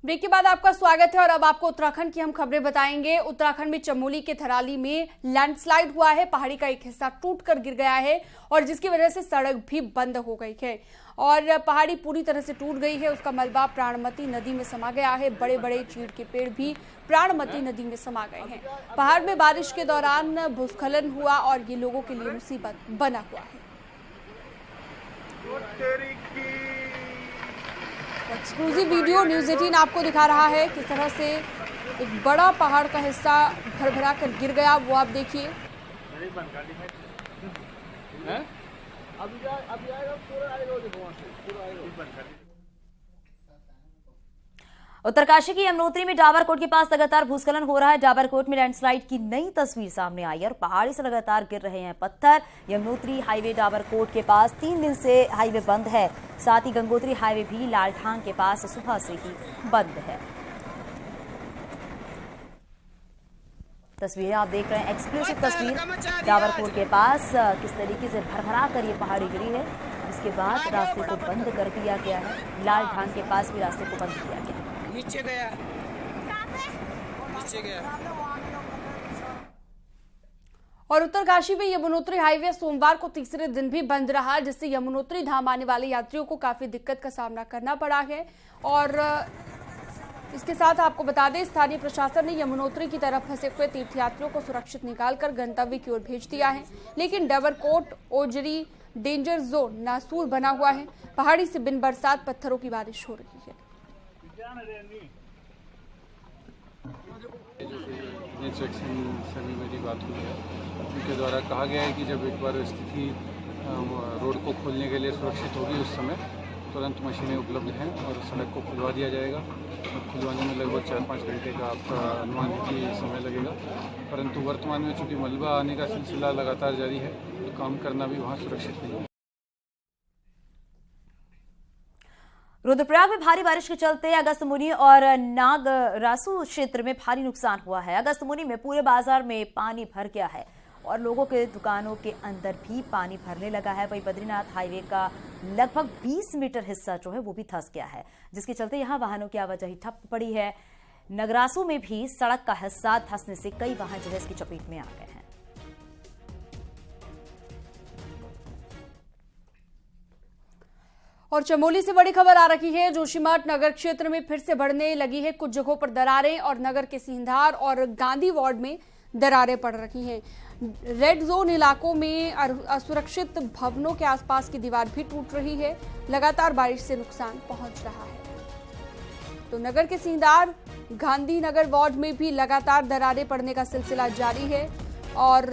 Break के बाद आपका स्वागत है और अब आपको उत्तराखंड की हम खबरें बताएंगे। उत्तराखंड में चमोली के थराली में लैंडस्लाइड हुआ है। पहाड़ी का एक हिस्सा टूटकर गिर गया है और जिसकी वजह से सड़क भी बंद हो गई है और पहाड़ी पूरी तरह से टूट गई है। उसका मलबा प्राणमती नदी में समा गया है। बड़े बड़े चीड़ के पेड़ भी प्राणमती नदी में समा गए हैं। पहाड़ में बारिश के दौरान भूस्खलन हुआ और ये लोगों के लिए मुसीबत बना हुआ है। एक्सक्लूसिव वीडियो न्यूज़ 18 आपको दिखा रहा है किस तरह से एक बड़ा पहाड़ का हिस्सा भरभरा कर गिर गया, वो आप देखिए। उत्तरकाशी की यमुनोत्री में डाबरकोट के पास लगातार भूस्खलन हो रहा है। डाबरकोट में लैंडस्लाइड की नई तस्वीर सामने आई है और पहाड़ी से लगातार गिर रहे हैं पत्थर। यमुनोत्री हाईवे डाबरकोट के पास 3 दिन से हाईवे बंद है। साथ ही गंगोत्री हाईवे भी लालठांग के पास सुबह से ही बंद है। तस्वीरें आप देख रहे हैं, एक्सक्लूसिव तस्वीर डाबरकोट के पास किस तरीके से भरभरा कर ये पहाड़ी गिरी है। इसके बाद रास्ते को बंद कर दिया गया है। लालठांग के पास भी रास्ते को बंद किया गया है। नीचे गया। और उत्तरकाशी में यमुनोत्री हाईवे सोमवार को तीसरे दिन भी बंद रहा, जिससे यमुनोत्री धाम आने वाले यात्रियों को काफी दिक्कत का सामना करना पड़ा है। और इसके साथ आपको बता दें, स्थानीय प्रशासन ने यमुनोत्री की तरफ फंसे हुए तीर्थयात्रियों को सुरक्षित निकालकर गंतव्य की ओर भेज दिया है। लेकिन डाबरकोट ओजरी डेंजर जोन नासूर बना हुआ है। पहाड़ी से बिन बरसात पत्थरों की बारिश हो रही है। से भी मेरी बात हुई है। उनके द्वारा कहा गया है कि जब एक बार स्थिति रोड को खोलने के लिए सुरक्षित होगी उस समय तुरंत मशीनें उपलब्ध हैं और सड़क को खुलवा दिया जाएगा। खुलवाने में लगभग 4-5 घंटे का आपका अनुमान है कि समय लगेगा, परंतु वर्तमान में चूँकि मलबा आने का सिलसिला लगातार जारी है तो काम करना भी वहाँ सुरक्षित नहीं है। रुद्रप्रयाग में भारी बारिश के चलते अगस्त्यमुनि और नागरासु क्षेत्र में भारी नुकसान हुआ है। अगस्त्यमुनि में पूरे बाजार में पानी भर गया है और लोगों के दुकानों के अंदर भी पानी भरने लगा है। वहीं बद्रीनाथ हाईवे का लगभग 20 मीटर हिस्सा जो है वो भी धंस गया है, जिसके चलते यहां वाहनों की आवाजाही ठप पड़ी है। नगरासु में भी सड़क का हिस्सा धंसने से कई वाहन जो है इसकी चपेट में आ गए हैं। और चमोली से बड़ी खबर आ रही है। जोशीमठ नगर क्षेत्र में फिर से बढ़ने लगी है कुछ जगहों पर दरारें और नगर के सिंधार और गांधी वार्ड में दरारें पड़ रही हैं। रेड जोन इलाकों में असुरक्षित भवनों के आसपास की दीवार भी टूट रही है। लगातार बारिश से नुकसान पहुंच रहा है। तो नगर के सिंधार गांधी नगर वार्ड में भी लगातार दरारें पड़ने का सिलसिला जारी है और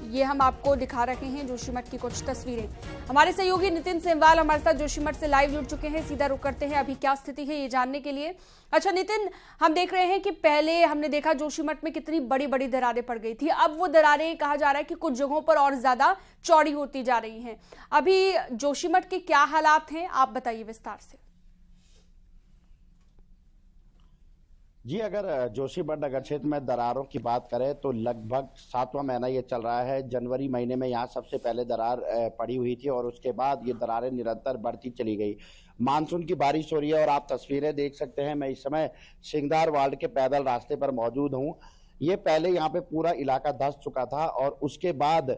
ये हम आपको दिखा रहे हैं जोशीमठ की कुछ तस्वीरें। हमारे सहयोगी नितिन सेमवाल हमारे साथ जोशीमठ से लाइव जुड़ चुके हैं। सीधा रुक करते हैं अभी क्या स्थिति है ये जानने के लिए। अच्छा नितिन, हम देख रहे हैं कि पहले हमने देखा जोशीमठ में कितनी बड़ी बड़ी दरारें पड़ गई थी। अब वो दरारें कहा जा रहा है कि कुछ जगहों पर और ज्यादा चौड़ी होती जा रही हैं। अभी जोशीमठ के क्या हालात हैं, आप बताइए विस्तार से। जी, अगर जोशीमठ नगर क्षेत्र में दरारों की बात करें तो लगभग 7वां महीना ये चल रहा है। जनवरी महीने में यहाँ सबसे पहले दरार पड़ी हुई थी और उसके बाद ये दरारें निरंतर बढ़ती चली गई। मानसून की बारिश हो रही है और आप तस्वीरें देख सकते हैं। मैं इस समय सिंगदार वार्ड के पैदल रास्ते पर मौजूद हूँ। ये पहले यहाँ पे पूरा इलाका धंस चुका था और उसके बाद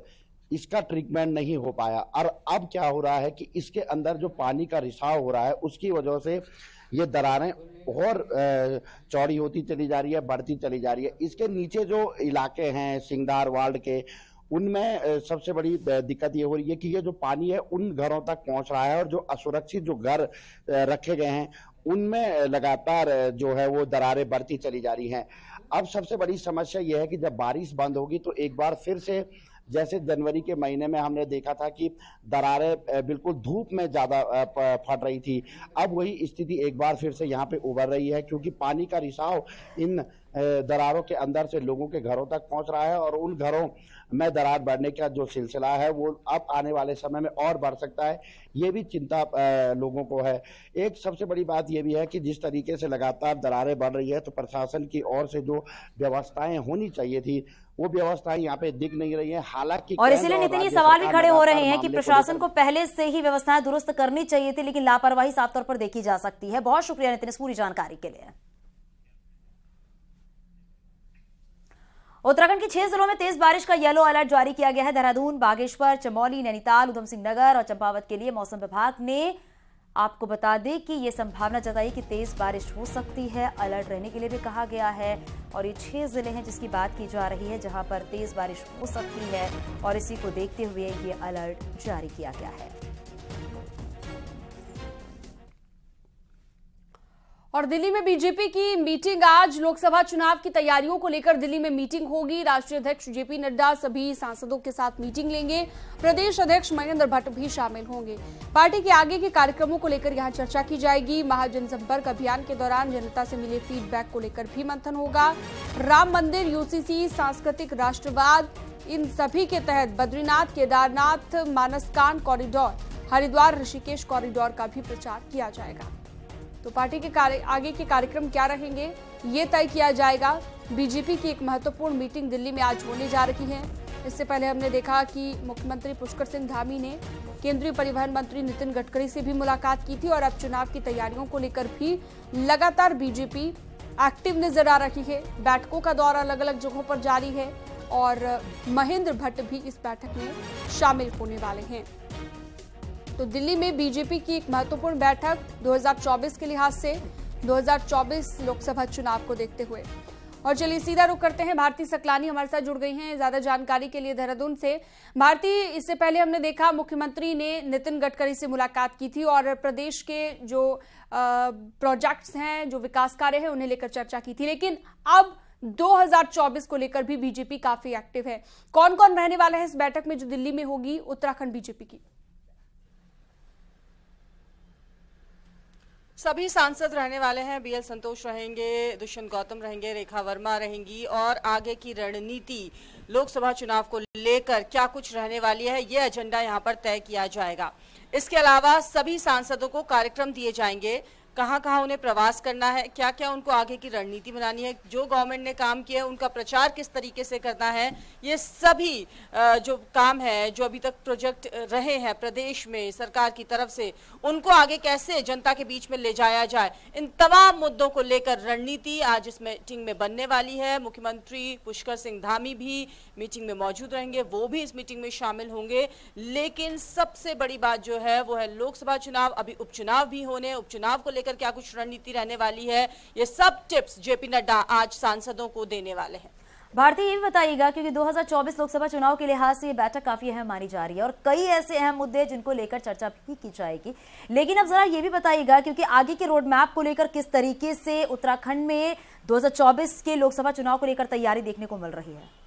इसका ट्रीटमेंट नहीं हो पाया और अब क्या हो रहा है कि इसके अंदर जो पानी का रिसाव हो रहा है उसकी वजह से ये दरारें और चौड़ी होती चली जा रही है, बढ़ती चली जा रही है। इसके नीचे जो इलाके हैं सिंगदार वार्ड के, उनमें सबसे बड़ी दिक्कत ये हो रही है कि ये जो पानी है उन घरों तक पहुंच रहा है और जो असुरक्षित जो घर रखे गए हैं उनमें लगातार जो है वो दरारें बढ़ती चली जा रही हैं। अब सबसे बड़ी समस्या ये है कि जब बारिश बंद होगी तो एक बार फिर से जैसे जनवरी के महीने में हमने देखा था कि दरारें बिल्कुल धूप में ज़्यादा फट रही थी, अब वही स्थिति एक बार फिर से यहाँ पे उभर रही है क्योंकि पानी का रिसाव इन दरारों के अंदर से लोगों के घरों तक पहुँच रहा है और उन घरों में दरार बढ़ने का जो सिलसिला है वो अब आने वाले समय में और बढ़ सकता है। ये भी चिंता लोगों को है। एक सबसे बड़ी बात ये भी है कि जिस तरीके से लगातार दरारें बढ़ रही है तो प्रशासन की ओर से जो व्यवस्थाएं होनी चाहिए थी वो व्यवस्थाएं यहाँ पे दिख नहीं रही है। हालांकि और इसीलिए नितिन ये सवाल भी खड़े हो रहे हैं कि प्रशासन को पहले से ही व्यवस्थाएं दुरुस्त करनी चाहिए थी, लेकिन लापरवाही साफ तौर पर देखी जा सकती है। बहुत शुक्रिया नितिन इस पूरी जानकारी के लिए। उत्तराखंड के 6 जिलों में तेज बारिश का येलो अलर्ट जारी किया गया है। देहरादून, बागेश्वर, चमोली, नैनीताल, उधम सिंह नगर और चंपावत के लिए मौसम विभाग ने आपको बता दें कि ये संभावना जताई कि तेज बारिश हो सकती है। अलर्ट रहने के लिए भी कहा गया है और ये 6 जिले हैं जिसकी बात की जा रही है जहां पर तेज बारिश हो सकती है और इसी को देखते हुए ये अलर्ट जारी किया गया है। और दिल्ली में बीजेपी की मीटिंग, आज लोकसभा चुनाव की तैयारियों को लेकर दिल्ली में मीटिंग होगी। राष्ट्रीय अध्यक्ष जेपी नड्डा सभी सांसदों के साथ मीटिंग लेंगे। प्रदेश अध्यक्ष महेंद्र भट्ट भी शामिल होंगे। पार्टी के आगे के कार्यक्रमों को लेकर यहां चर्चा की जाएगी। महाजनसंपर्क अभियान के दौरान जनता से मिले फीडबैक को लेकर भी मंथन होगा। राम मंदिर, यूसीसी, सांस्कृतिक राष्ट्रवाद, इन सभी के तहत बद्रीनाथ, केदारनाथ, मानसकान कॉरिडोर, हरिद्वार ऋषिकेश कॉरिडोर का भी प्रचार किया जाएगा। तो पार्टी के आगे के कार्यक्रम क्या रहेंगे ये तय किया जाएगा। बीजेपी की एक महत्वपूर्ण मीटिंग दिल्ली में आज होने जा रही है। इससे पहले हमने देखा कि मुख्यमंत्री पुष्कर सिंह धामी ने केंद्रीय परिवहन मंत्री नितिन गडकरी से भी मुलाकात की थी और अब चुनाव की तैयारियों को लेकर भी लगातार बीजेपी एक्टिव नजर आ रही है। बैठकों का दौर अलग अलग जगहों पर जारी है और महेंद्र भट्ट भी इस बैठक में शामिल होने वाले हैं। तो दिल्ली में बीजेपी की एक महत्वपूर्ण बैठक 2024 के लिहाज से, 2024 लोकसभा चुनाव को देखते हुए। और चलिए सीधा रुख करते हैं, भारती सकलानी हमारे साथ जुड़ गई हैं ज्यादा जानकारी के लिए देहरादून से। भारती, इससे पहले हमने देखा मुख्यमंत्री ने नितिन गडकरी से मुलाकात की थी और प्रदेश के जो प्रोजेक्ट्स हैं, जो विकास कार्य है, उन्हें लेकर चर्चा की थी। लेकिन अब 2024 को लेकर भी बीजेपी काफी एक्टिव है। कौन कौन रहने वाला है इस बैठक में जो दिल्ली में होगी उत्तराखंड बीजेपी की? सभी सांसद रहने वाले हैं। बीएल संतोष रहेंगे, दुष्यंत गौतम रहेंगे, रेखा वर्मा रहेंगी और आगे की रणनीति लोकसभा चुनाव को लेकर क्या कुछ रहने वाली है ये एजेंडा यहां पर तय किया जाएगा। इसके अलावा सभी सांसदों को कार्यक्रम दिए जाएंगे, कहां कहां उन्हें प्रवास करना है, क्या क्या उनको आगे की रणनीति बनानी है, जो गवर्नमेंट ने काम किया है उनका प्रचार किस तरीके से करना है, ये सभी जो काम है, जो अभी तक प्रोजेक्ट रहे हैं प्रदेश में सरकार की तरफ से, उनको आगे कैसे जनता के बीच में ले जाया जाए, इन तमाम मुद्दों को लेकर रणनीति आज इस मीटिंग में बनने वाली है। मुख्यमंत्री पुष्कर सिंह धामी भी मीटिंग में मौजूद रहेंगे, वो भी इस मीटिंग में शामिल होंगे। लेकिन सबसे बड़ी बात जो है वो है लोकसभा चुनाव, अभी उपचुनाव भी होने, उपचुनाव को लेकर क्या कुछ रणनीति रहने वाली है, ये सब टिप्स जेपी नड्डा आज सांसदों को देने वाले हैं। भारती, ये भी बताइएगा क्योंकि 2024 लोकसभा चुनाव के लिहाज से ये बैठक काफी अहम मानी जा रही है और कई ऐसे अहम मुद्दे जिनको लेकर चर्चा भी की जाएगी। लेकिन अब जरा ये भी बताइएगा क्योंकि आगे के रोड मैप को लेकर किस तरीके से उत्तराखंड में 2024 के लोकसभा चुनाव को लेकर तैयारी देखने को मिल रही है।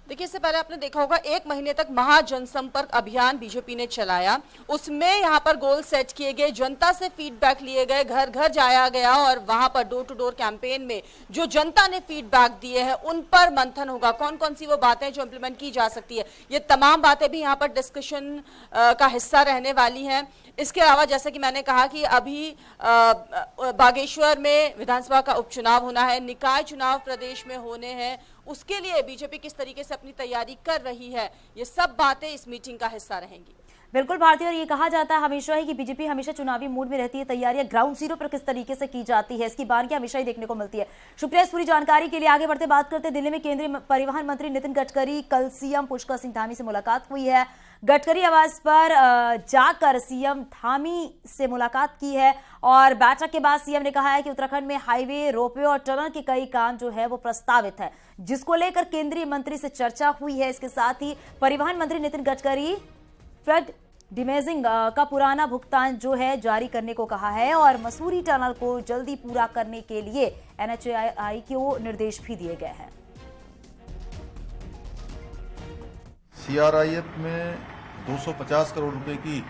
देखिए, इससे पहले आपने देखा होगा 1 महीने तक महाजनसंपर्क अभियान बीजेपी ने चलाया। उसमें यहाँ पर गोल सेट किए गए, जनता से फीडबैक लिए गए, घर घर जाया गया और वहां पर डोर टू डोर कैंपेन में जो जनता ने फीडबैक दिए हैं उन पर मंथन होगा। कौन कौन सी वो बातें जो इम्प्लीमेंट की जा सकती है, ये तमाम बातें भी यहाँ पर डिस्कशन का हिस्सा रहने वाली हैं। इसके अलावा जैसा कि मैंने कहा कि अभी बागेश्वर में विधानसभा का उपचुनाव होना है, निकाय चुनाव प्रदेश में होने हैं, उसके लिए बीजेपी किस तरीके से अपनी तैयारी कर रही है, ये सब बातें इस मीटिंग का हिस्सा रहेंगी। बिल्कुल भारती, और ये कहा जाता है हमेशा ही कि बीजेपी हमेशा चुनावी मूड में रहती है। तैयारियां ग्राउंड जीरो पर किस तरीके से की जाती है, इसकी बारीकियां हमेशा ही देखने को मिलती है। शुक्रिया इस पूरी जानकारी के लिए। आगे बढ़ते बात करते हैं, दिल्ली में केंद्रीय परिवहन मंत्री नितिन गडकरी, कल सीएम पुष्कर सिंह धामी से मुलाकात हुई है। गडकरी आवास पर जाकर सीएम धामी से मुलाकात की है और बैठक के बाद सीएम ने कहा है कि उत्तराखंड में हाईवे, रोपवे और टनल के कई काम जो है वो प्रस्तावित है, जिसको लेकर केंद्रीय मंत्री से चर्चा हुई है। इसके साथ ही परिवहन मंत्री नितिन गडकरी फ्लड डिमेजिंग का पुराना भुगतान जो है जारी करने को कहा है और मसूरी टनल को जल्दी पूरा करने के लिए NHAI को निर्देश भी दिए गए हैं। CRIF में 250 करोड़ रुपए की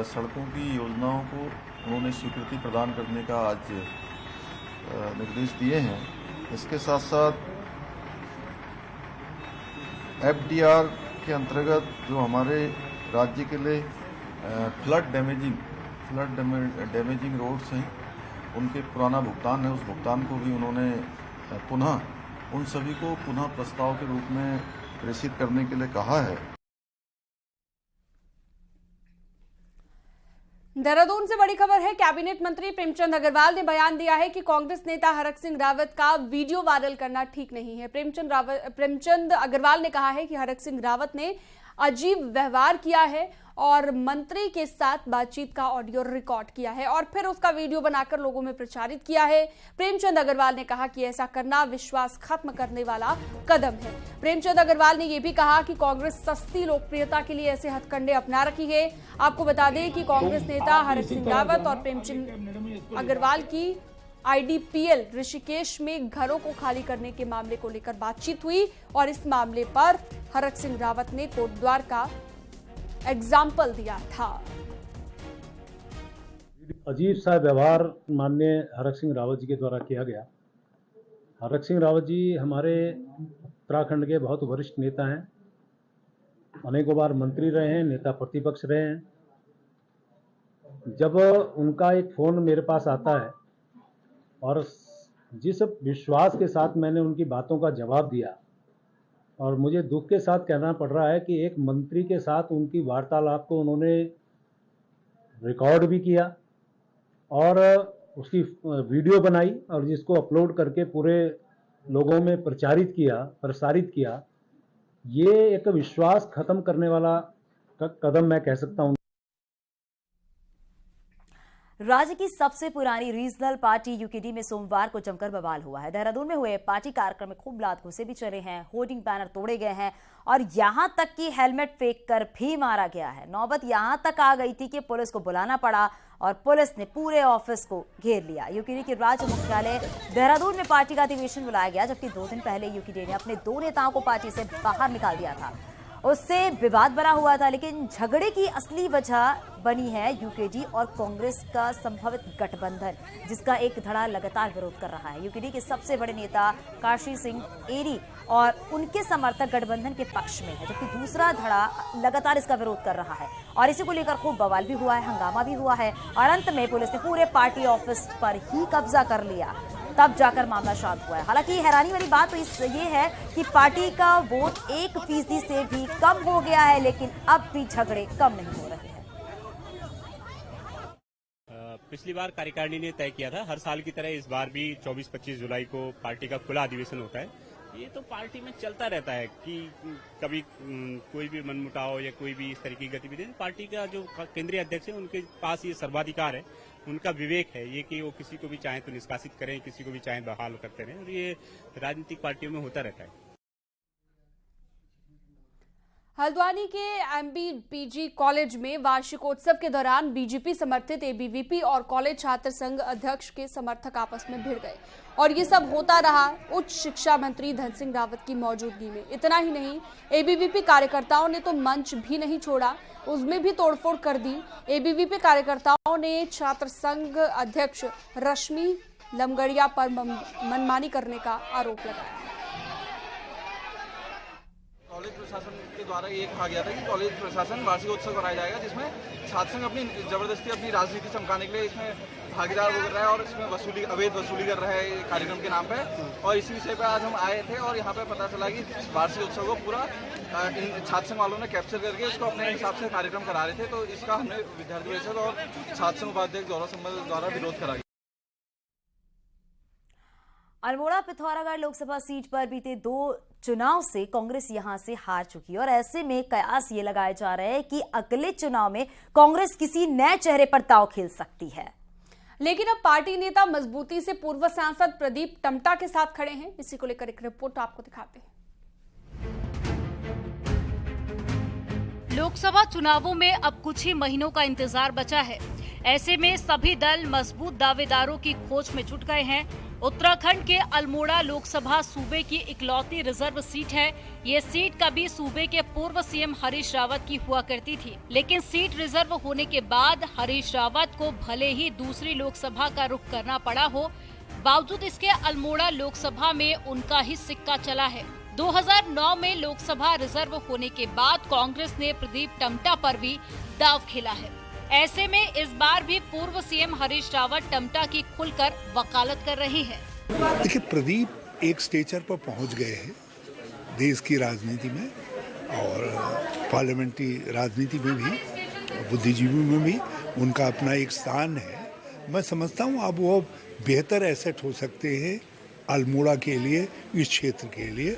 सड़कों की योजनाओं को उन्होंने स्वीकृति प्रदान करने का आज निर्देश दिए हैं। इसके साथ साथ FDR के अंतर्गत जो हमारे राज्य के लिए फ्लड डैमेजिंग रोड्स हैं, उनके पुराना भुगतान है, उस भुगतान को भी उन्होंने पुनः उन सभी को पुनः प्रस्ताव के रूप में प्रेषित करने के लिए कहा है। देहरादून से बड़ी खबर है। कैबिनेट मंत्री प्रेमचंद अग्रवाल ने बयान दिया है कि कांग्रेस नेता हरक सिंह रावत का वीडियो वायरल करना ठीक नहीं है। प्रेमचंद अग्रवाल ने कहा है कि हरक सिंह रावत ने अजीब व्यवहार किया है और मंत्री के साथ बातचीत का ऑडियो रिकॉर्ड किया है और फिर उसका वीडियो बनाकर लोगों में प्रचारित किया है। प्रेमचंद अग्रवाल ने कहा कि ऐसा करना विश्वास खत्म करने वाला कदम है। प्रेमचंद अग्रवाल ने यह भी कहा कि कांग्रेस सस्ती लोकप्रियता के लिए ऐसे हथकंडे अपना रही है। आपको बता दें कि कांग्रेस नेता हरक सिंह रावत और प्रेमचंद अग्रवाल की IDPL ऋषिकेश में घरों को खाली करने के मामले को लेकर बातचीत हुई और इस मामले पर हरक सिंह रावत ने कोटद्वार का एग्जाम्पल दिया था। अजीब सा व्यवहार माननीय हरक सिंह रावत जी के द्वारा किया गया। हरक सिंह रावत जी हमारे उत्तराखंड के बहुत वरिष्ठ नेता हैं, अनेकों बार मंत्री रहे हैं, नेता प्रतिपक्ष रहे हैं। जब उनका एक फ़ोन मेरे पास आता है और जिस विश्वास के साथ मैंने उनकी बातों का जवाब दिया और मुझे दुख के साथ कहना पड़ रहा है कि एक मंत्री के साथ उनकी वार्तालाप को उन्होंने रिकॉर्ड भी किया और उसकी वीडियो बनाई और जिसको अपलोड करके पूरे लोगों में प्रसारित किया। ये एक विश्वास खत्म करने वाला कदम मैं कह सकता हूँ। राज्य की सबसे पुरानी रीजनल पार्टी UKD में सोमवार को जमकर बवाल हुआ है। देहरादून में हुए पार्टी कार्यक्रम में खूब लात घुसे भी चले हैं, होर्डिंग बैनर तोड़े गए हैं और यहां तक कि हेलमेट फेंक कर भी मारा गया है। नौबत यहां तक आ गई थी कि पुलिस को बुलाना पड़ा और पुलिस ने पूरे ऑफिस को घेर लिया। UKD के राज्य मुख्यालय देहरादून में पार्टी का अधिवेशन बुलाया गया, जबकि 2 दिन पहले UKD ने अपने 2 नेताओं को पार्टी से बाहर निकाल दिया था। उससे विवाद बना हुआ था, लेकिन झगड़े की असली वजह बनी है UKD और कांग्रेस का संभवित गठबंधन, जिसका एक धड़ा लगातार विरोध कर रहा है। UKD के सबसे बड़े नेता काशी सिंह एरी और उनके समर्थक गठबंधन के पक्ष में है, जबकि दूसरा धड़ा लगातार इसका विरोध कर रहा है और इसी को लेकर खूब बवाल भी हुआ है, हंगामा भी हुआ है और अंत में पुलिस ने पूरे पार्टी ऑफिस पर ही कब्जा कर लिया। तब जाकर मामला शांत हुआ है। हालांकि हैरानी वाली बात तो ये है कि पार्टी का वोट 1% से भी कम हो गया है, लेकिन अब भी झगड़े कम नहीं हो रहे हैं। पिछली बार कार्यकारिणी ने तय किया था, हर साल की तरह इस बार भी 24-25 जुलाई को पार्टी का खुला अधिवेशन होता है। ये तो पार्टी में चलता रहता है कि कभी कोई भी मनमुटाव या कोई भी इस तरह की गतिविधि, पार्टी का जो केंद्रीय अध्यक्ष है उनके पास ये सर्वाधिकार है, उनका विवेक है ये कि वो किसी को भी चाहे तो निष्कासित करें, किसी को भी चाहे बहाल करते रहें और ये राजनीतिक पार्टियों में होता रहता है। हल्द्वानी के MBPG कॉलेज में वार्षिकोत्सव के दौरान बीजेपी समर्थित ABVP और कॉलेज छात्र संघ अध्यक्ष के समर्थक आपस में भिड़ गए और ये सब होता रहा उच्च शिक्षा मंत्री धन सिंह रावत की मौजूदगी में। इतना ही नहीं, ABVP कार्यकर्ताओं ने तो मंच भी नहीं छोड़ा, उसमें भी तोड़फोड़ कर दी। ABVP कार्यकर्ताओं ने छात्र संघ अध्यक्ष रश्मि लमगड़िया पर मनमानी करने का आरोप लगाया। कॉलेज प्रशासन के द्वारा ये कहा गया था कि कॉलेज प्रशासन वार्षिक उत्सव कराया जाएगा, जिसमें छात्र संघ अपनी जबरदस्ती अपनी राजनीति चमकाने के लिए इसमें भागीदार हो रहा है और इसमें अवैध वसूली कर रहा है कार्यक्रम के नाम पे। और इसी विषय पे आज हम आए थे और यहाँ पे पता चला कि वार्षिक उत्सव को पूरा इन छात्र संघ वालों ने कैप्चर करके इसको अपने हिसाब से कार्यक्रम करा रहे थे। तो इसका हमने विद्यार्थी परिषद और छात्र संघ उपाध्यक्ष गौरव सम्मल द्वारा विरोध करा। अल्मोड़ा पिथौरागढ़ लोकसभा सीट पर बीते 2 चुनाव से कांग्रेस यहां से हार चुकी है और ऐसे में कयास ये लगाए जा रहे हैं कि अगले चुनाव में कांग्रेस किसी नए चेहरे पर दांव खेल सकती है। लेकिन अब पार्टी नेता मजबूती से पूर्व सांसद प्रदीप टम्टा के साथ खड़े हैं। इसी को लेकर एक रिपोर्ट आपको दिखाते हैं। लोकसभा चुनावों में अब कुछ ही महीनों का इंतजार बचा है। ऐसे में सभी दल मजबूत दावेदारों की खोज में जुट गए हैं। उत्तराखंड के अल्मोड़ा लोकसभा सूबे की इकलौती रिजर्व सीट है। ये सीट कभी सूबे के पूर्व CM हरीश रावत की हुआ करती थी, लेकिन सीट रिजर्व होने के बाद हरीश रावत को भले ही दूसरी लोकसभा का रुख करना पड़ा हो, बावजूद इसके अल्मोड़ा लोकसभा में उनका ही सिक्का चला है। 2009 में लोकसभा रिजर्व होने के बाद कांग्रेस ने प्रदीप टम्टा पर भी दांव खेला है। ऐसे में इस बार भी पूर्व CM हरीश रावत टम्टा की खुलकर वकालत कर रही है। देखिए, प्रदीप एक स्टेचर पर पहुंच गए हैं देश की राजनीति में और पार्लियामेंट्री राजनीति में भी, बुद्धिजीवी में भी, उनका अपना एक स्थान है। मैं समझता हूँ अब वो बेहतर एसेट हो सकते हैं अल्मोड़ा के लिए, इस क्षेत्र के लिए।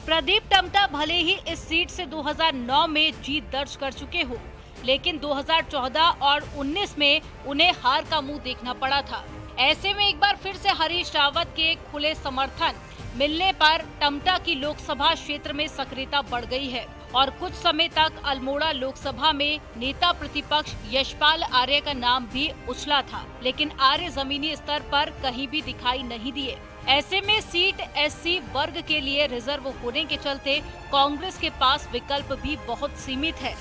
प्रदीप टम्टा भले ही इस सीट से 2009 में जीत दर्ज कर चुके हो, लेकिन 2014 और 19 में उन्हें हार का मुंह देखना पड़ा था। ऐसे में एक बार फिर से हरीश रावत के खुले समर्थन मिलने पर टम्टा की लोकसभा क्षेत्र में सक्रियता बढ़ गई है और कुछ समय तक अल्मोड़ा लोकसभा में नेता प्रतिपक्ष यशपाल आर्य का नाम भी उछला था, लेकिन आर्य जमीनी स्तर पर कहीं भी दिखाई नहीं दिए। ऐसे में सीट एससी वर्ग के लिए रिजर्व होने के चलते कांग्रेस के पास विकल्प भी बहुत सीमित है।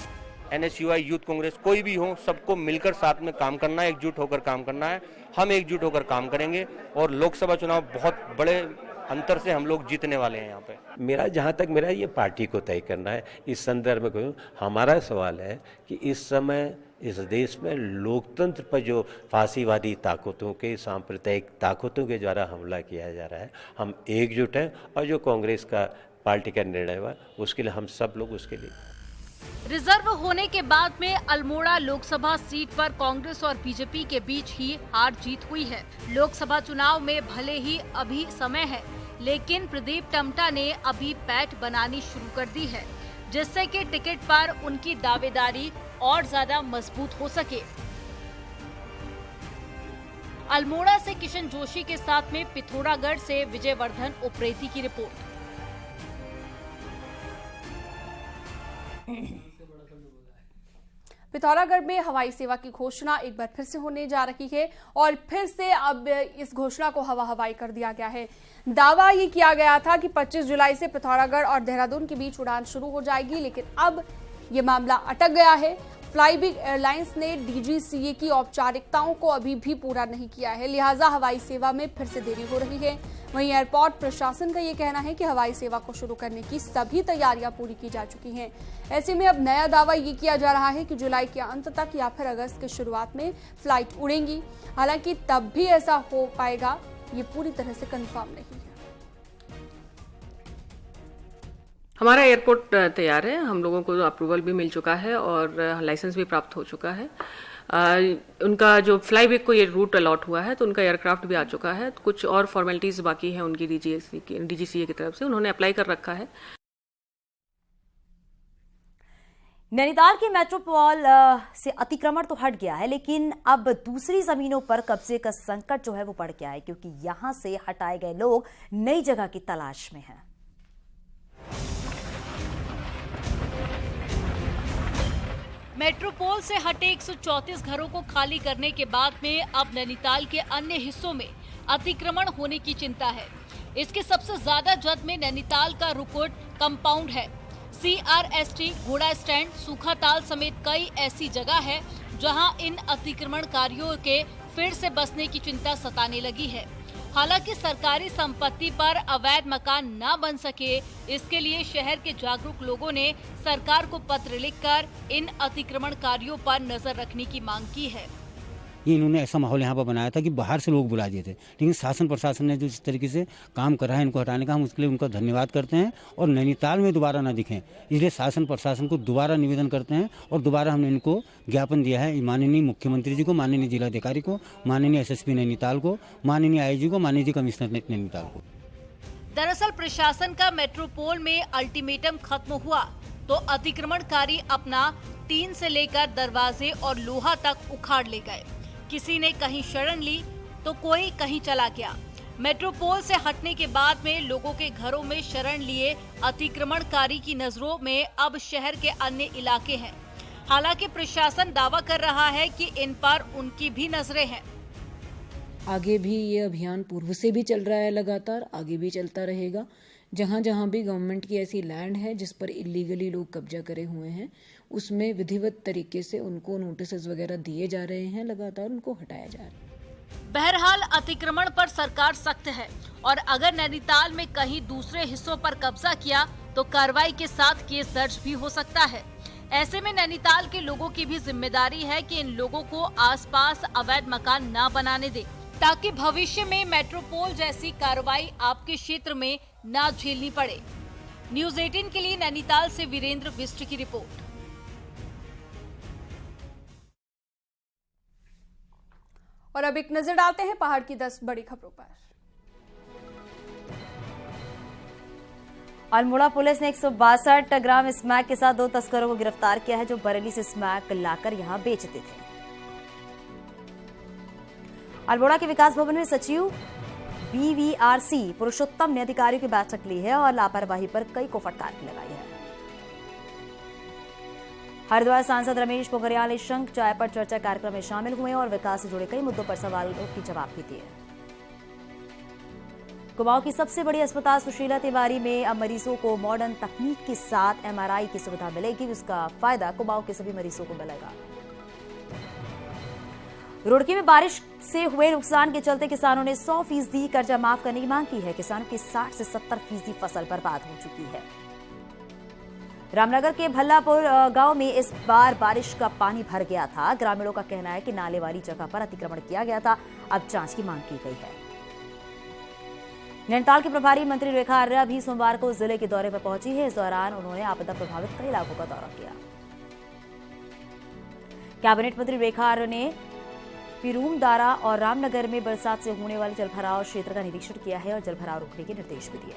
NSUI यूथ कांग्रेस कोई भी हो, सबको मिलकर साथ में काम करना है, एकजुट होकर काम करना है। हम एकजुट होकर काम करेंगे और लोकसभा चुनाव बहुत बड़े अंतर से हम लोग जीतने वाले हैं यहाँ पे। मेरा जहाँ तक मेरा ये पार्टी को तय करना है। इस संदर्भ में कहूँ, हमारा सवाल है कि इस समय इस देश में लोकतंत्र पर जो फांसीवादी ताकतों के, सांप्रदायिक ताकतों के द्वारा हमला किया जा रहा है, हम एकजुट हैं और जो कांग्रेस का पार्टी का निर्णय हुआ उसके लिए हम सब लोग उसके लिए। रिजर्व होने के बाद में अल्मोड़ा लोकसभा सीट पर कांग्रेस और बीजेपी के बीच ही हार जीत हुई है। लोकसभा चुनाव में भले ही अभी समय है, लेकिन प्रदीप टम्टा ने अभी पैठ बनानी शुरू कर दी है, जिससे कि टिकट पर उनकी दावेदारी और ज्यादा मजबूत हो सके। अल्मोड़ा से किशन जोशी के साथ में पिथौरागढ़ से विजयवर्धन उप्रेती की रिपोर्ट। पिथौरागढ़ में हवाई सेवा की घोषणा एक बार फिर से होने जा रही है और फिर से अब इस घोषणा को हवा हवाई कर दिया गया है। दावा ये किया गया था कि 25 जुलाई से पिथौरागढ़ और देहरादून के बीच उड़ान शुरू हो जाएगी, लेकिन अब ये मामला अटक गया है। फ्लाईबिग एयरलाइंस ने डीजीसीए की औपचारिकताओं को अभी भी पूरा नहीं किया है, लिहाजा हवाई सेवा में फिर से देरी हो रही है। वहीं एयरपोर्ट प्रशासन का ये कहना है कि हवाई सेवा को शुरू करने की सभी तैयारियां पूरी की जा चुकी हैं। ऐसे में अब नया दावा ये किया जा रहा है कि जुलाई के अंत तक या फिर अगस्त की शुरुआत में फ्लाइट उड़ेंगी। हालांकि तब भी ऐसा हो पाएगा ये पूरी तरह से कंफर्म नहीं है। हमारा एयरपोर्ट तैयार है, हम लोगों को अप्रूवल भी मिल चुका है और लाइसेंस भी प्राप्त हो चुका है। उनका जो फ्लाईबिग को ये रूट अलॉट हुआ है तो उनका एयरक्राफ्ट भी आ चुका है। कुछ और फॉर्मेलिटीज बाकी है उनकी डीजीसीए की तरफ से, उन्होंने अप्लाई कर रखा है। नैनीताल के मेट्रोपॉल से अतिक्रमण तो हट गया है, लेकिन अब दूसरी जमीनों पर कब्जे का संकट जो है वो बढ़ गया है, क्योंकि यहां से हटाए गए लोग नई जगह की तलाश में हैं। मेट्रोपोल से हटे 134 घरों को खाली करने के बाद में अब नैनीताल के अन्य हिस्सों में अतिक्रमण होने की चिंता है। इसके सबसे ज्यादा जद में नैनीताल का रुकुट कंपाउंड है। CRST, घोड़ा स्टैंड, सूखाताल समेत कई ऐसी जगह है जहां इन अतिक्रमणकारियों के फिर से बसने की चिंता सताने लगी है। हालांकि सरकारी संपत्ति पर अवैध मकान न बन सके, इसके लिए शहर के जागरूक लोगों ने सरकार को पत्र लिखकर इन अतिक्रमणकारियों पर नजर रखने की मांग की है। ये इन्होंने ऐसा माहौल यहाँ पर बनाया था कि बाहर से लोग बुला दिए थे, लेकिन शासन प्रशासन ने जो इस तरीके से काम करा है इनको हटाने का, हम उसके लिए उनका धन्यवाद करते हैं और नैनीताल में दोबारा ना दिखें, इसलिए शासन प्रशासन को दोबारा निवेदन करते हैं और दोबारा हमने इनको ज्ञापन दिया है माननीय मुख्यमंत्री जी को, माननीय जिलाधिकारी को, माननीय SSP नैनीताल को, माननीय IG को, माननीय कमिश्नर नैनीताल को। दरअसल प्रशासन का मेट्रोपोल में अल्टीमेटम खत्म हुआ तो अतिक्रमणकारी अपना टीन से लेकर दरवाजे और लोहा तक उखाड़ ले गए। किसी ने कहीं शरण ली तो कोई कहीं चला गया। मेट्रोपोल से हटने के बाद में लोगों के घरों में शरण लिए अतिक्रमणकारी की नजरों में अब शहर के अन्य इलाके हैं। हालांकि प्रशासन दावा कर रहा है कि इन पर उनकी भी नजरें हैं। आगे भी ये अभियान पूर्व से भी चल रहा है, लगातार आगे भी चलता रहेगा। जहाँ जहाँ भी गवर्नमेंट की ऐसी लैंड है जिस पर इलीगली लोग कब्जा करे हुए हैं, उसमें विधिवत तरीके से उनको नोटिस वगैरह दिए जा रहे हैं, लगातार उनको हटाया जा रहा है। बहरहाल अतिक्रमण पर सरकार सख्त है और अगर नैनीताल में कहीं दूसरे हिस्सों पर कब्जा किया तो कार्रवाई के साथ केस दर्ज भी हो सकता है। ऐसे में नैनीताल के लोगों की भी जिम्मेदारी है कि इन लोगों को आसपास अवैध मकान न बनाने दे, ताकि भविष्य में मेट्रोपोल जैसी कार्रवाई आपके क्षेत्र में न झेलनी पड़े। न्यूज़ 18 के लिए नैनीताल से वीरेंद्र बिष्ट की रिपोर्ट। और अब एक नजर डालते हैं पहाड़ की 10 बड़ी खबरों पर। अल्मोड़ा पुलिस ने 162 ग्राम स्मैक के साथ 2 तस्करों को गिरफ्तार किया है जो बरेली से स्मैक लाकर यहां बेचते थे। अल्मोड़ा के विकास भवन में सचिव BVRC पुरुषोत्तम ने अधिकारियों की बैठक ली है और लापरवाही पर कई को फटकार लगाई है। हरिद्वार सांसद रमेश पोखरियाल निशंक चाय पर चर्चा कार्यक्रम में शामिल हुए और विकास से जुड़े कई मुद्दों पर सवालों के जवाब भी दिए। कुमाऊं की सबसे बड़ी अस्पताल सुशीला तिवारी में अब मरीजों को मॉडर्न तकनीक के साथ MRI की सुविधा मिलेगी। उसका फायदा कुमाऊं के सभी मरीजों को मिलेगा। रुड़की में बारिश से हुए नुकसान के चलते किसानों ने 100% कर्जा माफ करने की मांग की है। किसानों की 60 से 70% फसल बर्बाद हो चुकी है। रामनगर के भल्लापुर गांव में इस बार बारिश का पानी भर गया था। ग्रामीणों का कहना है कि नाले वाली जगह पर अतिक्रमण किया गया था। अब जांच की मांग की गई है। नैनीताल के प्रभारी मंत्री रेखा आर्या भी सोमवार को जिले के दौरे पर पहुंची है। इस दौरान उन्होंने आपदा प्रभावित कई इलाकों का दौरा किया। कैबिनेट मंत्री रेखा आर्या ने पिरूम, दारा और रामनगर में बरसात से होने वाले जलभराव क्षेत्र का निरीक्षण किया है और जलभराव रोकने के निर्देश भी दिए।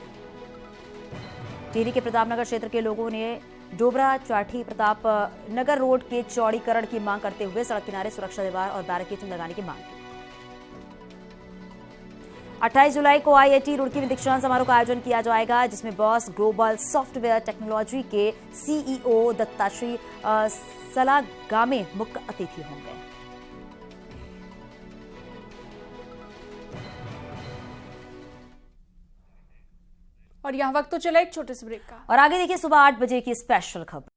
टिहरी के प्रतापनगर क्षेत्र के लोगों ने डोबरा चाठी प्रताप नगर रोड के चौड़ीकरण की मांग करते हुए सड़क किनारे सुरक्षा दीवार और बैरिकेड लगाने की मांग की। 28 जुलाई को IIT रुड़की में दीक्षांत समारोह का आयोजन किया जाएगा, जिसमें बॉस ग्लोबल सॉफ्टवेयर टेक्नोलॉजी के CEO दत्ताश्री सलागामे मुख्य अतिथि होंगे। और यहाँ वक्त तो चला एक छोटे से ब्रेक का, और आगे देखिए सुबह 8 बजे की स्पेशल खबर।